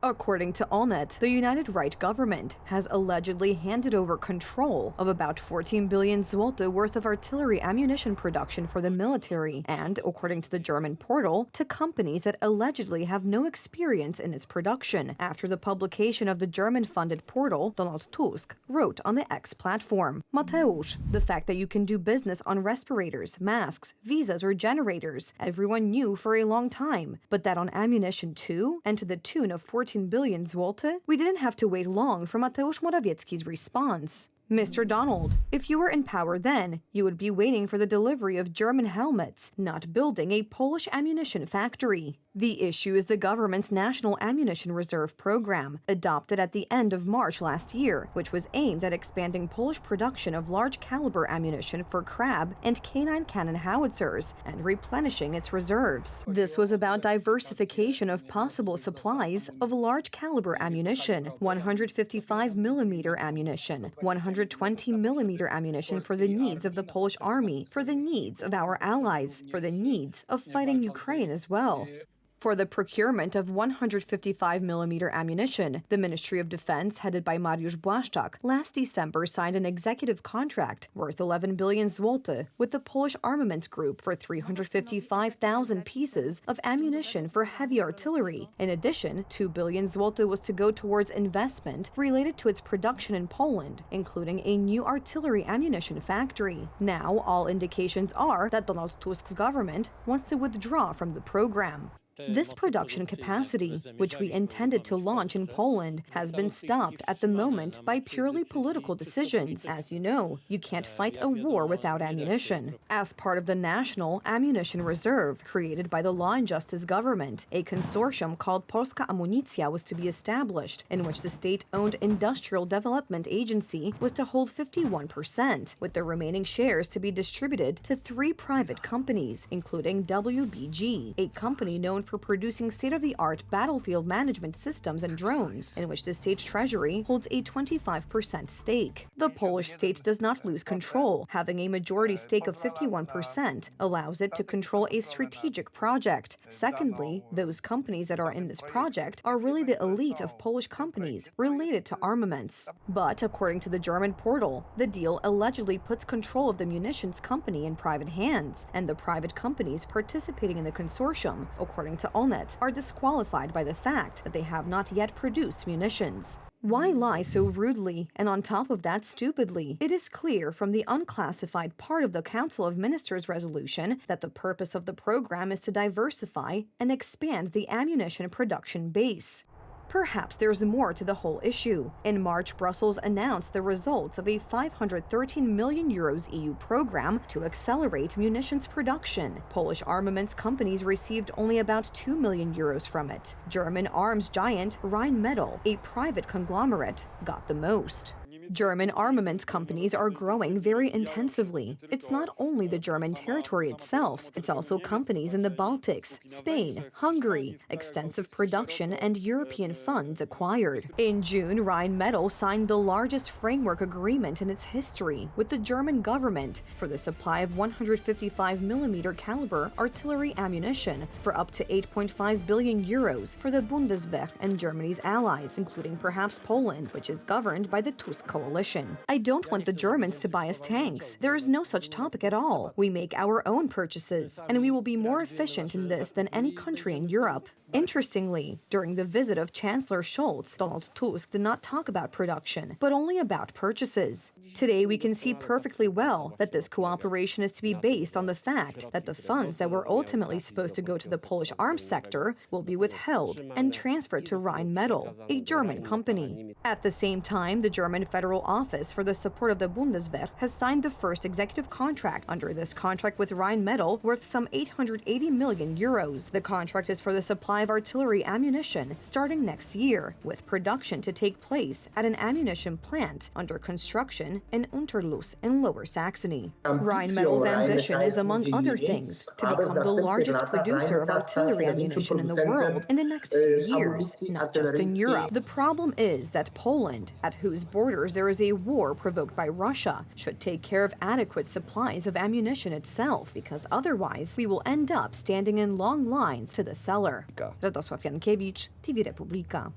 According to Allnet, the United Right government has allegedly handed over control of about 14 billion zloty worth of artillery ammunition production for the military and, according to the German portal, to companies that allegedly have no experience in its production. After the publication of the German-funded portal, Donald Tusk wrote on the X platform, "Mateusz, the fact that you can do business on respirators, masks, visas, or generators, everyone knew for a long time. But that on ammunition too, and to the tune of 14 billion zloty? We didn't have to wait long for Mateusz Morawiecki's response. Mr. Donald, if you were in power then, you would be waiting for the delivery of German helmets, not building a Polish ammunition factory. The issue is the government's National Ammunition Reserve program, adopted at the end of March last year, which was aimed at expanding Polish production of large-caliber ammunition for Crab and K9 cannon howitzers and replenishing its reserves. This was about diversification of possible supplies of large-caliber ammunition, 155mm ammunition, 120mm ammunition for the needs of the Polish army, for the needs of our allies, for the needs of fighting Ukraine as well. For the procurement of 155mm ammunition, the Ministry of Defense, headed by Mariusz Błaszczak, last December signed an executive contract worth 11 billion zloty with the Polish Armaments Group for 355,000 pieces of ammunition for heavy artillery. In addition, 2 billion zloty was to go towards investment related to its production in Poland, including a new artillery ammunition factory. Now, all indications are that Donald Tusk's government wants to withdraw from the program. This production capacity, which we intended to launch in Poland, has been stopped at the moment by purely political decisions. As you know, you can't fight a war without ammunition. As part of the National Ammunition Reserve, created by the Law and Justice government, a consortium called Polska Amunicja was to be established, in which the state-owned Industrial Development Agency was to hold 51%, with the remaining shares to be distributed to 3 private companies, including WBG, a company known for producing state-of-the-art battlefield management systems and drones, in which the state's treasury holds a 25% stake. The Polish state does not lose control. Having a majority stake of 51% allows it to control a strategic project. Secondly, those companies that are in this project are really the elite of Polish companies related to armaments. But, according to the German portal, the deal allegedly puts control of the munitions company in private hands, and the private companies participating in the consortium, according to Allnet, are disqualified by the fact that they have not yet produced munitions. Why lie so rudely and on top of that stupidly? It is clear from the unclassified part of the Council of Ministers resolution that the purpose of the program is to diversify and expand the ammunition production base. Perhaps there's more to the whole issue. In March, Brussels announced the results of a 513 million euros EU program to accelerate munitions production. Polish armaments companies received only about 2 million euros from it. German arms giant Rheinmetall, a private conglomerate, got the most. German armaments companies are growing very intensively. It's not only the German territory itself, it's also companies in the Baltics, Spain, Hungary, extensive production and European funds acquired. In June, Rheinmetall signed the largest framework agreement in its history with the German government for the supply of 155mm caliber artillery ammunition for up to 8.5 billion euros for the Bundeswehr and Germany's allies, including perhaps Poland, which is governed by the Tusk coalition. I don't want the Germans to buy us tanks. There is no such topic at all. We make our own purchases, and we will be more efficient in this than any country in Europe. Interestingly, during the visit of Chancellor Scholz, Donald Tusk did not talk about production, but only about purchases. Today, we can see perfectly well that this cooperation is to be based on the fact that the funds that were ultimately supposed to go to the Polish arms sector will be withheld and transferred to Rheinmetall, a German company. At the same time, the German Federal Office for the Support of the Bundeswehr has signed the first executive contract under this contract with Rheinmetall worth some 880 million euros. The contract is for the supply of artillery ammunition starting next year, with production to take place at an ammunition plant under construction in Unterlüß in Lower Saxony. Rheinmetall's ambition is, among other things, to become the largest producer of artillery ammunition in the world in the next few years, not just in Europe. The problem is that Poland, at whose borders there is a war provoked by Russia, should take care of adequate supplies of ammunition itself, because otherwise we will end up standing in long lines to the cellar. Radosław Jankiewicz, TV Republika.